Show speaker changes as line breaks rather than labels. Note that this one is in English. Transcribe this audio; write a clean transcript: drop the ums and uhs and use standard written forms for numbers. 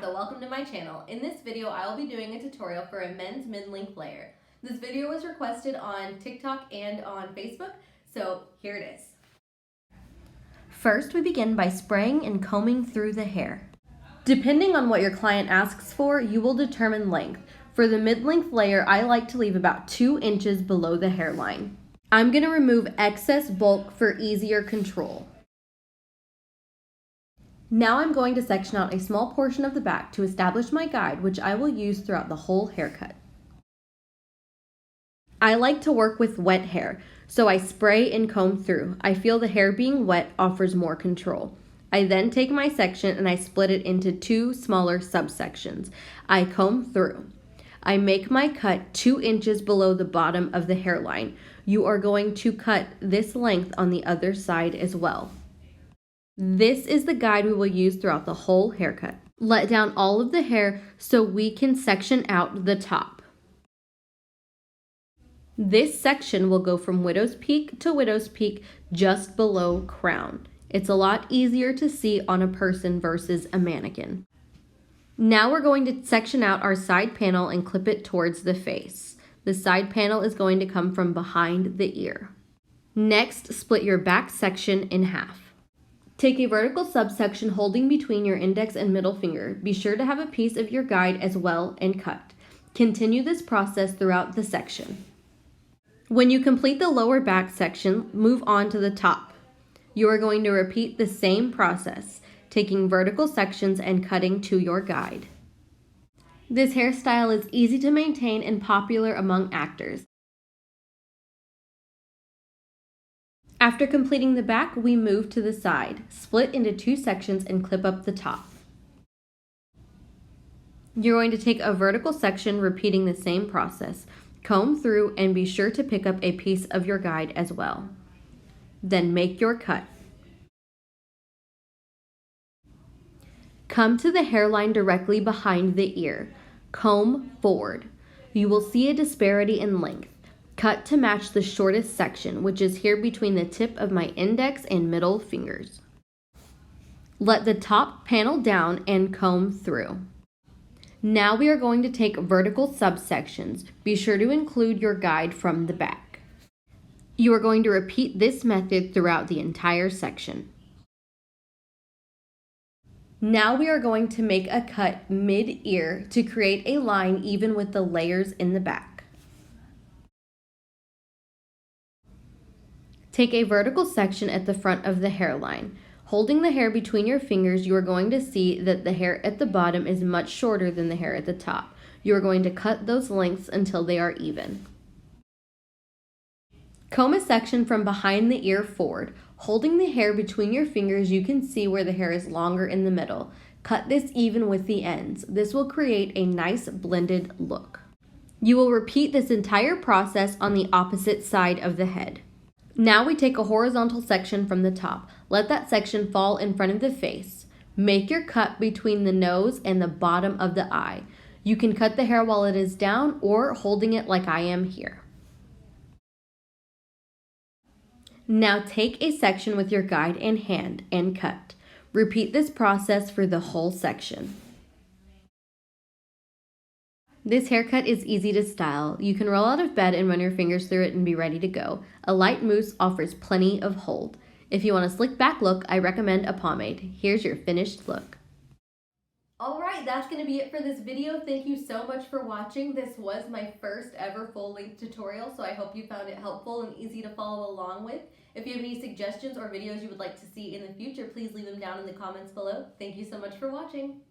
Martha, welcome to my channel. In this video, I will be doing a tutorial for a men's mid-length layer. This video was requested on TikTok and on Facebook, so here it is. First, we begin by spraying and combing through the hair. Depending on what your client asks for, you will determine length. For the mid-length layer, I like to leave about 2 inches below the hairline. I'm going to remove excess bulk for easier control. Now I'm going to section out a small portion of the back to establish my guide, which I will use throughout the whole haircut. I like to work with wet hair, so I spray and comb through. I feel the hair being wet offers more control. I then take my section and I split it into 2 smaller subsections. I comb through. I make my cut 2 inches below the bottom of the hairline. You are going to cut this length on the other side as well. This is the guide we will use throughout the whole haircut. Let down all of the hair so we can section out the top. This section will go from widow's peak to widow's peak just below crown. It's a lot easier to see on a person versus a mannequin. Now we're going to section out our side panel and clip it towards the face. The side panel is going to come from behind the ear. Next, split your back section in half. Take a vertical subsection holding between your index and middle finger. Be sure to have a piece of your guide as well and cut. Continue this process throughout the section. When you complete the lower back section, move on to the top. You are going to repeat the same process, taking vertical sections and cutting to your guide. This hairstyle is easy to maintain and popular among actors. After completing the back, we move to the side, split into 2 sections and clip up the top. You're going to take a vertical section, repeating the same process. Comb through and be sure to pick up a piece of your guide as well. Then make your cut. Come to the hairline directly behind the ear. Comb forward. You will see a disparity in length. Cut to match the shortest section, which is here between the tip of my index and middle fingers. Let the top panel down and comb through. Now we are going to take vertical subsections. Be sure to include your guide from the back. You are going to repeat this method throughout the entire section. Now we are going to make a cut mid-ear to create a line even with the layers in the back. Take a vertical section at the front of the hairline. Holding the hair between your fingers, you are going to see that the hair at the bottom is much shorter than the hair at the top. You are going to cut those lengths until they are even. Comb a section from behind the ear forward. Holding the hair between your fingers, you can see where the hair is longer in the middle. Cut this even with the ends. This will create a nice blended look. You will repeat this entire process on the opposite side of the head. Now we take a horizontal section from the top. Let that section fall in front of the face. Make your cut between the nose and the bottom of the eye. You can cut the hair while it is down or holding it like I am here. Now take a section with your guide in hand and cut. Repeat this process for the whole section. This haircut is easy to style. You can roll out of bed and run your fingers through it and be ready to go. A light mousse offers plenty of hold. If you want a slick back look, I recommend a pomade. Here's your finished look. Alright, that's going to be it for this video. Thank you so much for watching. This was my first ever full-length tutorial, so I hope you found it helpful and easy to follow along with. If you have any suggestions or videos you would like to see in the future, please leave them down in the comments below. Thank you so much for watching.